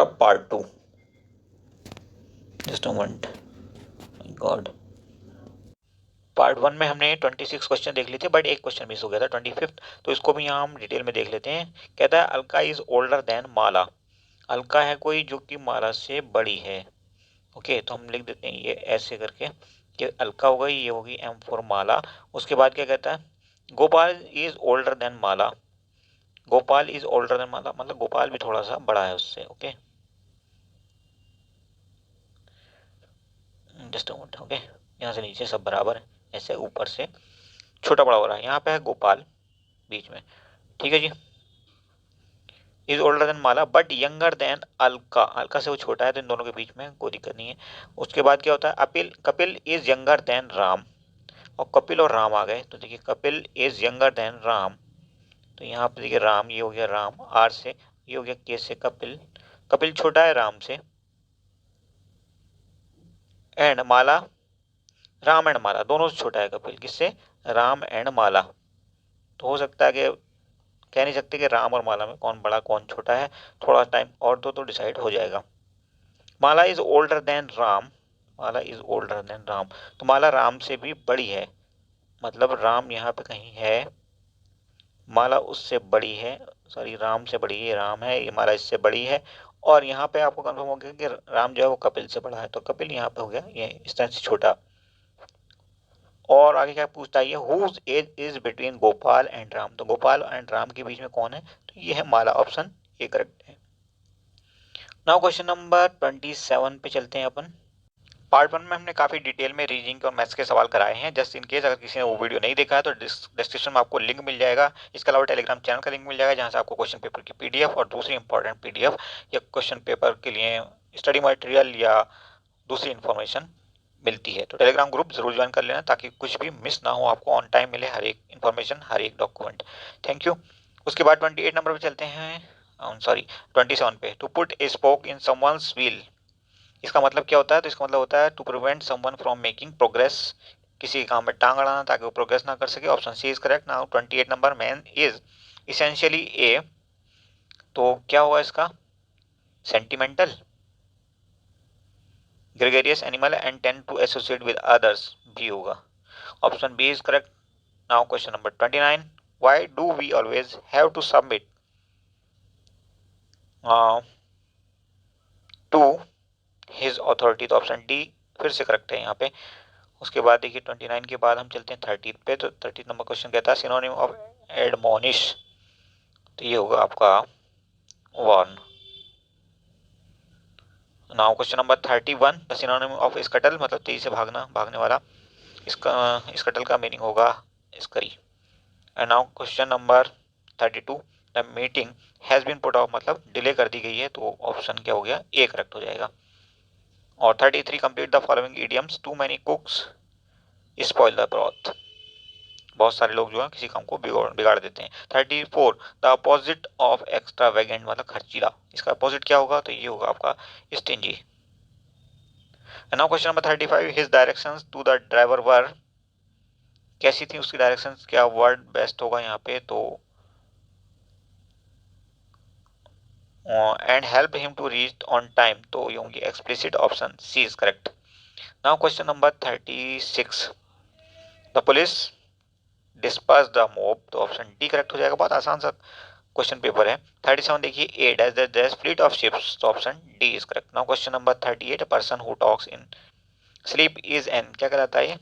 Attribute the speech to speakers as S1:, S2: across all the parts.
S1: Part two. Just a moment. My God. Part one में हमने 26 question देख लिए थे, बट एक क्वेश्चन मिस हो गया था 25th, तो इसको भी यहाँ हम डिटेल में देख लेते हैं। कहता है अलका इज ओल्डर देन माला। अलका है कोई जो कि माला से बड़ी है। ओके, तो हम लिख देते हैं ये ऐसे करके कि अलका हो गई, ये होगी एम फॉर माला। उसके बाद क्या कहता है, Gopal is older than Mala. Gopal is older than Mala मतलब गोपाल भी थोड़ा सा बड़ा है उससे। ओके, जस्ट ओके, यहाँ से नीचे सब बराबर है, ऐसे ऊपर से छोटा बड़ा हो रहा है। यहाँ पे है गोपाल बीच में, ठीक है जी। Is older than Mala but younger than Alka. Alka से वो छोटा है, तो इन दोनों के बीच में कोई दिक्कत नहीं है। उसके बाद क्या होता है, appeal Kapil is younger than Ram. और कपिल और राम आ गए, तो देखिए Kapil is younger than Ram. तो यहाँ पे देखिए राम, ये हो गया राम आर से, ये हो गया के से कपिल। कपिल छोटा है राम से। एंड माला, राम एंड माला दोनों से छोटा है कपिल, किससे, राम एंड माला। तो हो सकता है कि कह नहीं सकते कि राम और माला में कौन बड़ा कौन छोटा है। थोड़ा टाइम और दो तो डिसाइड हो जाएगा। Mala is older than Ram. Mala is older than Ram, तो माला राम से भी बड़ी है, मतलब राम यहाँ पे कहीं है, माला उससे बड़ी है। सॉरी, राम से बड़ी है, राम है, ये माला इससे बड़ी है। और यहाँ पे आपको कंफर्म हो गया कि राम जो है वो कपिल से बड़ा है, तो कपिल यहाँ पे हो गया ये इस तरह से छोटा। और आगे क्या पूछता है, whose age is between Gopal and Ram. तो गोपाल एंड राम के बीच में कौन है, तो ये है माला, ऑप्शन ए करेक्ट है। नाउ क्वेश्चन नंबर 27 पे चलते हैं अपन। पार्ट वन में हमने काफी डिटेल में रीजनिंग और मैथ्स के सवाल कराए हैं। जस्ट इन केस अगर किसी ने वो वीडियो नहीं देखा है तो डिस्क्रिप्शन में आपको लिंक मिल जाएगा। इसके अलावा टेलीग्राम चैनल का लिंक मिल जाएगा, जहां से आपको क्वेश्चन पेपर की पीडीएफ और दूसरी इंपॉर्टेंट पीडीएफ या क्वेश्चन पेपर के लिए स्टडी मटेरियल या दूसरी इन्फॉर्मेशन मिलती है। तो टेलीग्राम ग्रुप जरूर ज्वाइन कर लेना ताकि कुछ भी मिस ना हो, आपको ऑन टाइम मिले हर एक इन्फॉर्मेशन, हर एक डॉक्यूमेंट। Thank you. उसके बाद 28 नंबर पे चलते हैं, सॉरी 27 पे। To put a spoke in someone's wheel, इसका मतलब क्या होता है, तो इसका मतलब होता है to prevent someone from making progress, किसी काम में टांग अड़ाना ताकि वो प्रोग्रेस ना कर सके। Option C is correct. Now 28 number, man is essentially a, तो क्या होगा इसका, sentimental, gregarious animal and tend to associate with others, भी होगा, option B is correct. Now question number 29, why do we always have to submit to his authority, तो option D फिर से correct है यहाँ पे। उसके बाद देखिए 29 के बाद हम चलते हैं 30 पे। तो 30 नंबर क्वेश्चन कहता है सिनोनिम ऑफ एडमोनिश, तो ये होगा आपका warn. Now question number 31, the synonym of scuttle, मतलब तेजी से भागना, भागने वाला। इसका स्कटल का मीनिंग होगा scurry. And now question number 32, the meeting has been put off, मतलब डिले कर दी गई है, तो ऑप्शन क्या हो गया, ए करेक्ट हो जाएगा। और 33, complete the following idioms, too many cooks spoil the broth, बहुत सारे लोग जो है किसी काम को बिगाड़ बिगाड़ देते हैं। 34, द अपोजिट ऑफ एक्स्ट्रा वैगेंट, मतलब खर्चीला, इसका अपोजिट क्या होगा, तो ये होगा आपका stingy. Now question number 35, his directions to the driver were, कैसी थी उसकी डायरेक्शंस, क्या वर्ड बेस्ट होगा यहाँ पे, तो and help him to reach on time, तो ये होंगी explicit, option C is correct. Now question number 36, the police disperse the mob, तो ऑप्शन डी करेक्ट हो जाएगा। बहुत आसान सा क्वेश्चन पेपर है। 37 देखिए, ए डैश फ्लीट ऑफ शिप्स, तो option D is correct. Now question number 38, person who talks in sleep is an, क्या कहलाता है ये,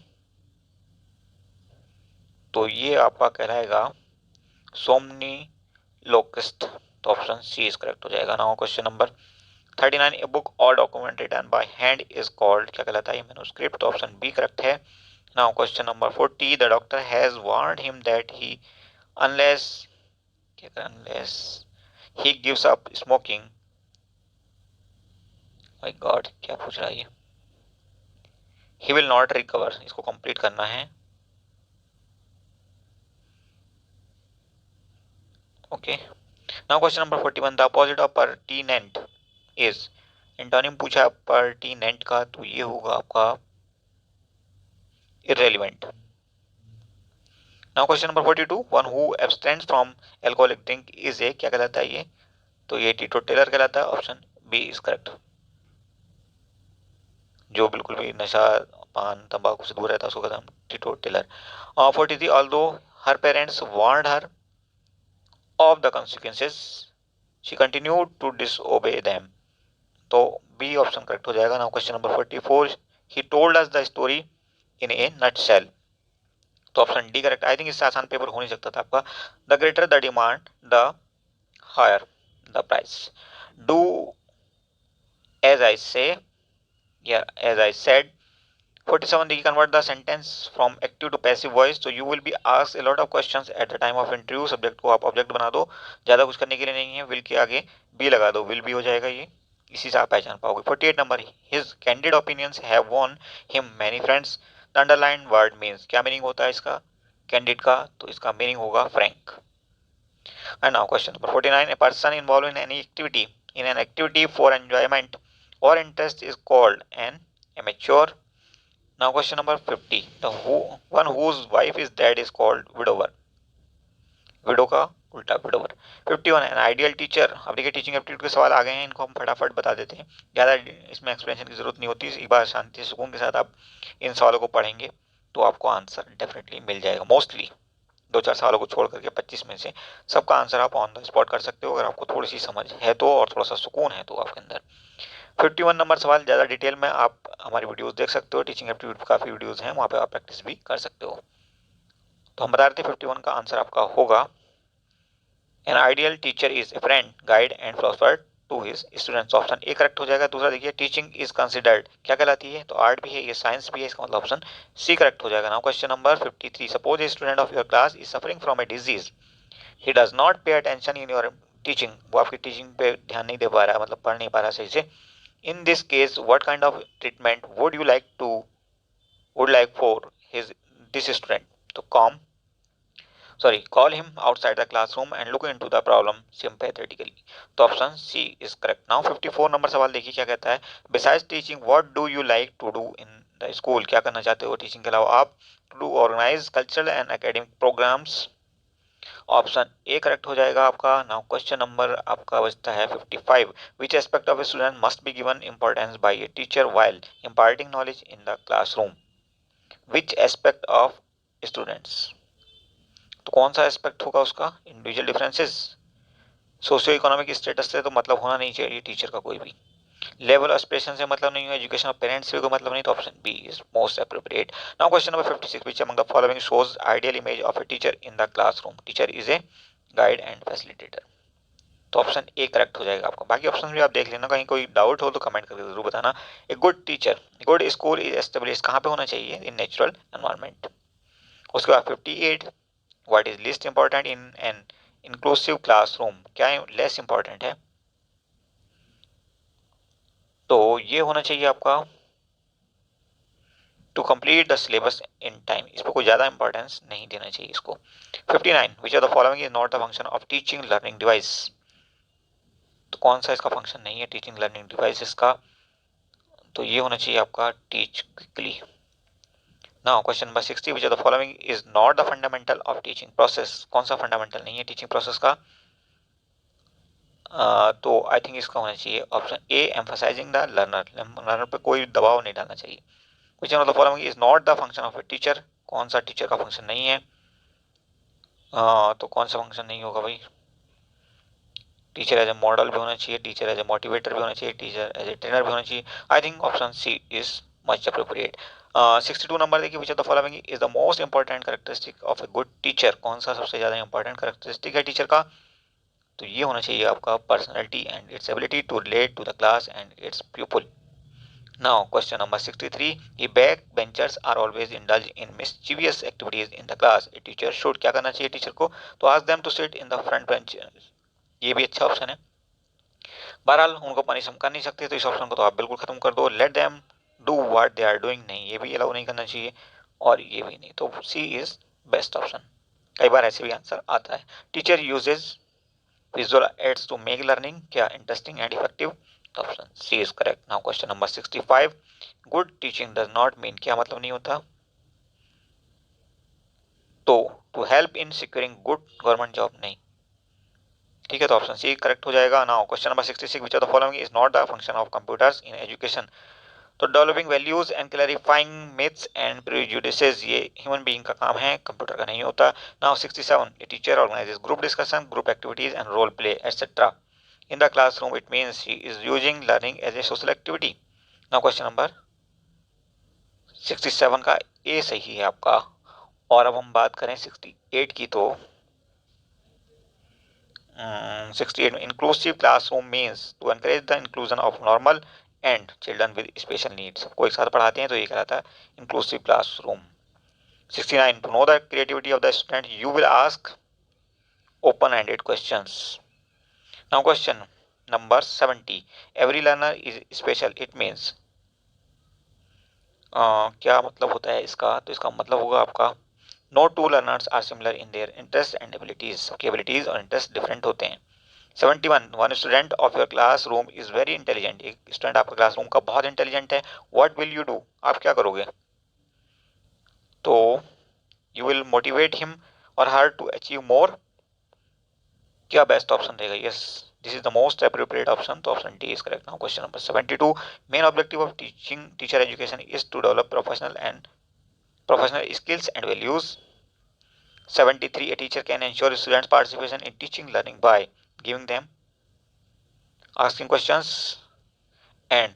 S1: तो ये आपका कहलाएगा सोमनी लोकिस्ट, तो ऑप्शन सी इज करेक्ट हो जाएगा। Now question number 39, a book or document written by hand is called, क्या कहलाता है, मैन्युस्क्रिप्ट, तो ऑप्शन बी करेक्ट है। Now question number 40, the doctor has warned him that he unless, क्या unless he gives up smoking, my god क्या पूछ रहा है ये, ही विल नॉट रिकवर, इसको कंप्लीट करना है। Okay, now question number 41, the opposite of pertinent is, antonym पूछा पर्टिनेंट का, तो ये होगा आपका irrelevant. Now question number 42, one who abstains from alcoholic drink is a, क्या कहलाता है ये, तो ये टीटोटेलर कहलाता है, ऑप्शन बी इज करेक्ट। जो बिल्कुल भी नशा पान तंबाकू से दूर रहता है उसको कहते हैं teetotaller. 43 although her parents warned her of the consequences she continued to disobey them। तो बी ऑप्शन करेक्ट हो जाएगा। Now question number 44 he told us the story in a nutshell. तो option D correct. I think इससे आसान paper हो नहीं सकता था आपका। The greater the demand the higher the price. Do as I say या एज आई सेड। 47 देखिए convert the sentence from active to passive voice। तो you will be asked a lot of questions at the time of interview। Subject को आप object बना दो, ज्यादा कुछ करने के लिए नहीं है। विल के आगे बी लगा दो, विल बी हो जाएगा ये, इसी से आप पहचान पाओगे। 48 number his candid opinions have von him many friends. The underline word means, क्या मीनिंग होता है इसका कैंडिड का, तो इसका मीनिंग होगा Frank. And now question number 49 a person involved in an activity for enjoyment or interest is called an amateur। Now question number 50 the one whose wife is dead is called widower। Window का उल्टा widower. 51 N ideal teacher. अब देखिए teaching aptitude के सवाल आ गए हैं, इनको हम फटाफट बता देते हैं, ज़्यादा इसमें एक्सप्लेनेशन की जरूरत नहीं होती। एक बार शांति सुकून के साथ आप इन सवालों को पढ़ेंगे तो आपको आंसर डेफिनेटली मिल जाएगा। मोस्टली 2-4 सवालों को छोड़ करके 25 में से सबका आंसर आप ऑन द स्पॉट कर सकते हो, अगर आपको थोड़ी सी समझ है तो और थोड़ा सा सुकून है तो आपके अंदर। 51 नंबर सवाल ज़्यादा डिटेल में आप हमारी वीडियोस देख सकते हो, टीचिंग एप्टीट्यूड काफ़ी वीडियोस हैं, वहाँ पे आप प्रैक्टिस भी कर सकते हो। तो हम बता रहे थे 51 का आंसर आपका होगा an ideal teacher is a friend guide and philosopher to his students. Option A correct हो जाएगा। दूसरा देखिए टीचिंग इज कंसिडर्ड, क्या कहलाती है, तो आर्ट भी है, ये साइंस भी है, इसका मतलब ऑप्शन सी करेक्ट हो जाएगा। Now question number 53 suppose a student of your class is suffering from a disease he does not pay attention in your teaching. वो आपकी टीचिंग पे ध्यान नहीं दे पा रहा है, मतलब पढ़ नहीं पा रहा सही से। In this case what kind of treatment would like for his this student. तो call him outside the classroom and look into the problem sympathetically। तो option C is correct. Now 54 number सवाल देखिए क्या कहता है, besides teaching what do you like to do in the school. क्या करना चाहते हो टीचिंग के अलावा आप, to do organise cultural and academic programmes. Option A correct हो जाएगा आपका। नाउ क्वेश्चन नंबर आपका बचता है 55 which aspect of a student must be given importance by a teacher while imparting knowledge in the classroom। Which aspect of students, तो कौन सा aspect होगा उसका, individual differences, socio economic status से तो मतलब होना नहीं चाहिए टीचर का कोई भी, लेवल एस्पिरेशन से मतलब नहीं है, एजुकेशन ऑफ पेरेंट्स से कोई मतलब नहीं, तो option B is most appropriate. Now question number 56 which among the following shows ideal image of a teacher in the classroom. Teacher is a guide and facilitator. तो ऑप्शन ए करेक्ट हो जाएगा आपका। बाकी ऑप्शन भी आप देख लेना, कहीं कोई डाउट हो तो कमेंट करके जरूर बताना। ए good teacher, good school is establish कहाँ पे होना चाहिए, इन नेचुरल एनवायरनमेंट। उसके बाद 58 what is least important in an inclusive classroom, क्या लेस इंपॉर्टेंट है, तो ये होना चाहिए आपका to complete the syllabus in time, इस पर कोई ज़्यादा इंपॉर्टेंस नहीं देना चाहिए इसको। 59 which are the following is not the function of teaching learning device. तो कौन सा इसका फंक्शन नहीं है टीचिंग लर्निंग डिवाइसेस का, तो ये होना चाहिए आपका teach quickly. Now question number 60 which are the following is not the fundamental of teaching process. कौन सा फंडामेंटल नहीं है टीचिंग प्रोसेस का, तो आई थिंक इसका होना चाहिए option A emphasising the learner, learner पे कोई दबाव नहीं डालना चाहिए। Which one of the following is not the function of a teacher, कौन सा टीचर का फंक्शन नहीं है, तो कौन सा फंक्शन नहीं होगा भाई, टीचर एज ए मॉडल भी होना चाहिए, टीचर एज ए मोटिवेटर भी होना चाहिए, टीचर एज ए ट्रेनर भी होना चाहिए। I think option C is much appropriate. 62 नंबर देखिए which of the following is the most important characteristic of a good teacher. कौन सा सबसे ज्यादा इंपॉर्टेंट कैरेक्टरिस्टिक है टीचर का, तो ये होना चाहिए आपका personality and its ability to relate to the class and its people. Now question number 63 ये back benchers are always indulge in mischievous activities in the class, a teacher should, क्या करना चाहिए टीचर को, तो ask them to sit in the front bench. ये भी अच्छा ऑप्शन है। बहरहाल उनको पनिश हम कर नहीं सकते, तो इस ऑप्शन को तो आप बिल्कुल खत्म कर दो। Let them do what they are doing, नहीं ये भी अलाउ नहीं करना चाहिए, और ये भी नहीं, तो सी इज बेस्ट ऑप्शन। कई बार ऐसे भी आंसर आता है। Teacher uses visual aids to make learning, क्या इंटरेस्टिंग एंड इफेक्टिव, तो option C is correct. Now question number 65 good teaching does not mean, क्या मतलब नहीं होता, तो to help in securing good government job, नहीं, ठीक है, तो ऑप्शन सी करेक्ट हो जाएगा। Now question number 66, which of the following is not the function of computers in education. तो developing values and clarifying myths and prejudices ये human being का काम है, कंप्यूटर का नहीं होता। Now 67, a teacher organises group discussion, group activities and role play etcetera in the classroom, it means she is using learning as a social activity. Now question number 67 का ए सही है आपका। और अब हम बात करें 68 की, तो 68 में inclusive classroom means to encourage the inclusion of normal and children with special needs, सबको एक साथ पढ़ाते हैं तो ये कहलाता है inclusive classroom. 69, to know the creativity of the student you will ask open ended questions. Now question number 70, every learner is special, it means क्या मतलब होता है इसका, तो इसका मतलब होगा आपका no two learners are similar in their interest and abilities, सबकी एबिलिटीज और इंटरेस्ट डिफरेंट होते हैं। 71, one student of your class room is very intelligent, एक स्टूडेंट आपका क्लास रूम का बहुत इंटेलिजेंट है, व्हाट विल यू डू, आप क्या करोगे, तो यू विल मोटिवेट हिम और हर टू अचीव मोर, क्या बेस्ट ऑप्शन रहेगा, yes this is the most appropriate option, तो option D is correct. Now question number 72, main objective of teaching teacher education is to develop professional skills and values. 73, a teacher can ensure students participation in teaching learning by giving them, asking questions and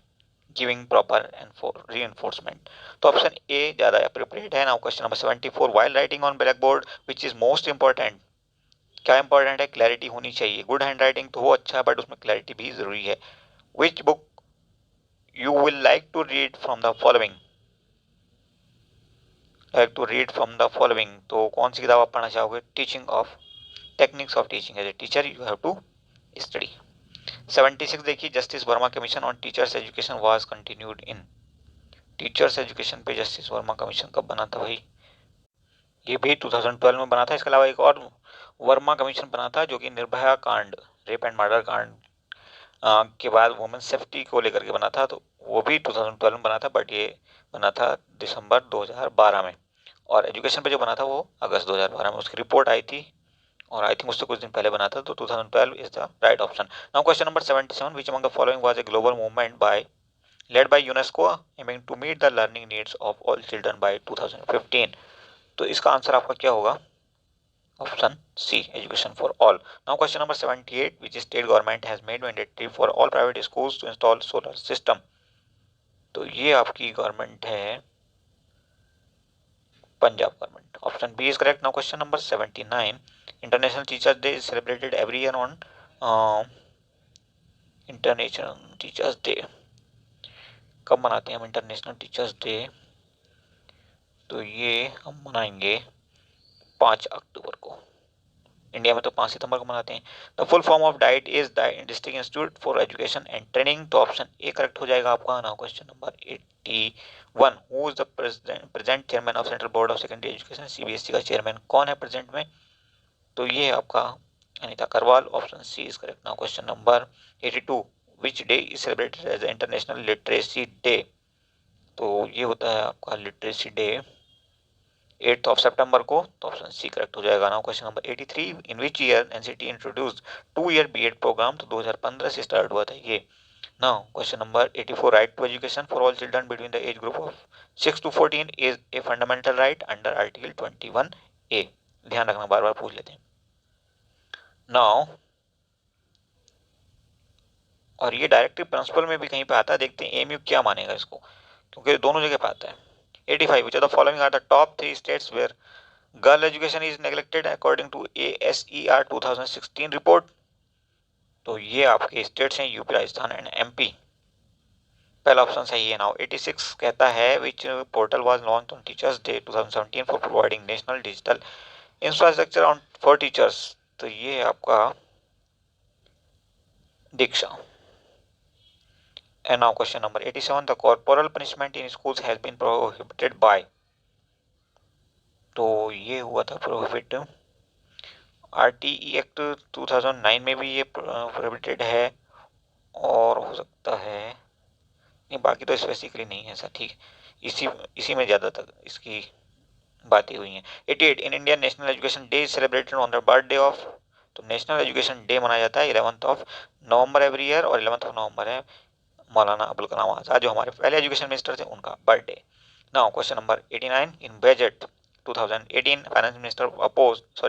S1: giving proper reinforcement, तो option ए ज्यादा appropriate है। Now question number 74, while writing on blackboard which is most important, क्या important है, clarity होनी चाहिए, good hand writing तो वो अच्छा है बट उसमें क्लैरिटी भी जरूरी है। Which book you will like to read from the following, तो कौन सी किताब आप पढ़ना चाहोगे, teaching of techniques of teaching as a teacher you have to study. 76 देखिए, justice Verma commission on teachers education was continued in, teachers education पे justice Verma commission कब बना था भाई, ये भी 2012 में बना था। इसके अलावा एक और वर्मा कमीशन बना था जो कि निर्भया कांड, रेप एंड मर्डर कांड के बाद वुमेन सेफ्टी को लेकर के बना था, तो वो भी 2012 में बना था, बट ये बना था दिसंबर 2012 में। और एजुकेशन पे जो बना था वो अगस्त 2012 में उसकी रिपोर्ट आई थी, और आई थिंक उससे कुछ दिन पहले बना था, तो 2012 is the right option. Now question number 77, which among the following was a global movement by led by UNESCO aiming to meet the learning needs of all children by 2015, तो इसका answer आपका क्या होगा, option C education for all. Now question number 78, which state government has made mandatory for all private schools to install solar system, तो ये आपकी government है Punjab government, option B is correct. Now question number 79, international teachers day is celebrated every year on, international teachers day कब मनाते हैं हम international teachers day, तो ये हम मनाएंगे 5 अक्टूबर को, इंडिया में तो 5 सितंबर को मनाते हैं। The full form of DIET is district institute for education and training, तो ऑप्शन ए करेक्ट हो जाएगा आपका। Now question number 81, who is the present chairman of central board of secondary education, CBSE का चेयरमैन कौन है present में, तो ये है आपका Anita Karwal, option C is correct. Now question number 82, which day is celebrated as international literacy day, तो ये होता है आपका literacy day 8th of September को, तो ऑप्शन सी करेक्ट हो जाएगा। Now question number 83, in which year NCT introduced 2-year B Ed programme, तो 2015 से स्टार्ट हुआ था ये। Now question number 84, right to education for all children between the age group of 6 to 14 is a fundamental right under article 21A, ध्यान रखना बार बार पूछ लेते हैं। नाउ और ये डायरेक्टिव प्रिंसिपल में भी कहीं पे आता है, देखते हैं एमयू क्या मानेगा इसको, क्योंकि दोनों जगह पे आता है। 85, which of the following are the top 3 states where girl education is neglected according to ASER 2016 report, तो ये आपके स्टेट्स हैं यूपी, राजस्थान एंड एमपी, पहला ऑप्शन सही है। नाउ 86 कहता है which portal was launched on teachers day 2017 for providing national digital infrastructure on for teachers, तो ये है आपका दीक्षा। And now question number 87, the corporal punishment in schools has been prohibited by, तो ये हुआ था प्रोहिबिट आरटीई एक्ट 2009 में भी ये प्रोहिबिटेड है, और हो सकता है नहीं, बाकी तो स्पेसिफिकली नहीं है सर, ठीक है, इसी में ज़्यादातर इसकी बातें हुई हैं। 88, in India national education day is celebrated on the birthday of, तो नेशनल एजुकेशन डे मनाया जाता है 11 नवंबर एवरी ईयर, और 11 नवंबर है मौलाना अबुल कलाम आजाद जो हमारे पहले एजुकेशन मिनिस्टर थे उनका birthday. Now question number 89, in budget 2018 finance minister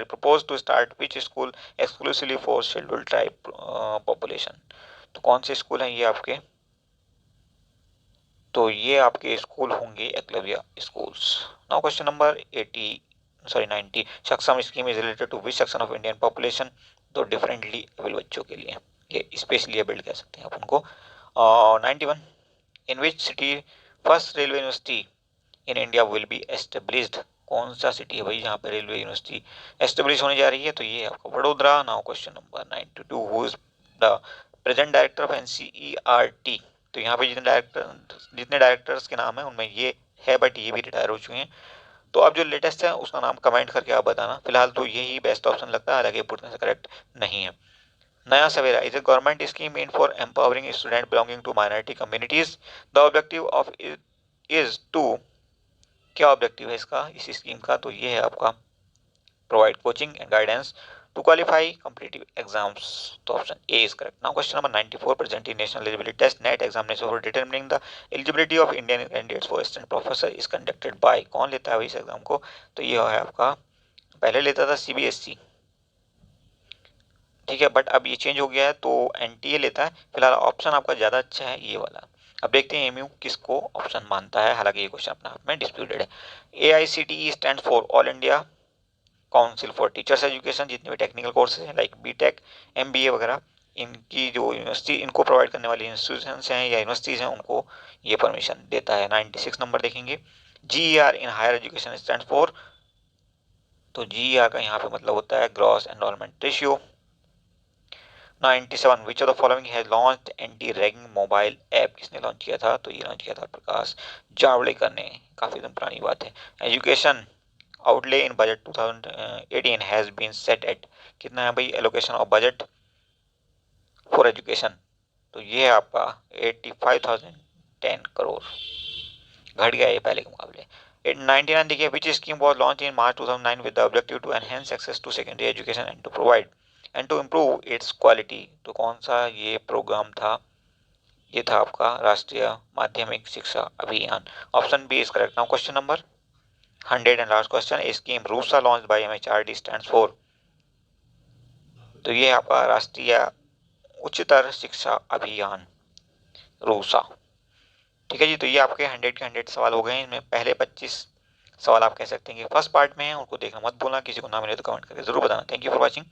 S1: proposed to start which school exclusively for scheduled tribe population। तो कौन से स्कूल हैं ये आपके? तो ये आपके स्कूल होंगे Eklavya schools. Now question number 90, Saksham scheme is related to which section of Indian population? तो डिफरेंटली एबल बच्चों के लिए, ये स्पेशली एबल्ड कह सकते हैं आप उनको। 91, in which city first railway university in India will be established? कौन सा सिटी है भाई जहाँ पे रेलवे यूनिवर्सिटी एस्टेब्लिश होने जा रही है? तो ये आपका Vadodara. Now question number 92, who is the present director of NCERT? तो यहाँ पे जितने डायरेक्टर्स के नाम है उनमें ये है, बट ये भी रिटायर हो चुके हैं। तो अब जो लेटेस्ट है उसका नाम कमेंट करके आप बताना। फिलहाल तो यही बेस्ट ऑप्शन लगता है, हालांकि पूर्ण से करेक्ट नहीं है। Naya Savera is a government scheme meant for empowering student belonging to minority communities. The objective of is to, क्या ऑब्जेक्टिव है इसका, इस स्कीम का? तो ये है आपका provide coaching and guidance to qualify competitive exams. तो option A is correct. Now question number 94, presently national eligibility test NET examination for determining the eligibility of Indian candidates for assistant professor is conducted by? कौन लेता है इस exam को? तो ये है आपका, पहले लेता था सीबीएसई, ठीक है, बट अब ये चेंज हो गया है तो एनटीए लेता है। फिलहाल ऑप्शन आपका ज़्यादा अच्छा है ये वाला। अब देखते हैं एमयू किसको ऑप्शन मानता है, हालांकि ये क्वेश्चन अपने आप में डिस्प्यूटेड है। AICTE stand for all India council for teachers education. जितने भी टेक्निकल कोर्सेज हैं लाइक बीटेक, एमबीए वगैरह, इनकी जो यूनिवर्सिटी इनको प्रोवाइड करने वाली इंस्टीट्यूशन हैं या यूनिवर्सिटीज़ हैं उनको ये परमिशन देता है। 96 नंबर देखेंगे। GER in higher education stand for, तो GER का यहाँ पे मतलब होता है gross enrolment ratio. 97, which of the following has launched anti ragging mobile app? किसने लॉन्च किया था? तो ये लॉन्च किया था प्रकाश जावड़ेकर ने, काफ़ी दिन पुरानी बात है। Education outlay in budget 2018 has been set at, कितना है भाई allocation of budget for education? तो ये है आपका 85,010 करोड़, घट गया ये पहले के मुकाबले। 99 देखिए, which scheme was launch in March 2009 with the objective to enhance access to secondary education and to provide and to improve its quality? तो कौन सा ये प्रोग्राम था? ये था आपका राष्ट्रीय Madhyamik Shiksha Abhiyan. Option B is correct. Now question number 100 and last question, a scheme RUSA launch by MHRD stands for? तो ये आपका राष्ट्रीय उच्चतर शिक्षा अभियान, रूसा। ठीक है जी, तो ये आपके 100 के 100 सवाल हो गए हैं। इनमें पहले 25 सवाल आप कह सकते हैं कि फर्स्ट पार्ट में है, उनको देखना मत भूलना। किसी को ना मिले तो कमेंट करके जरूर बताना। Thank you for watching.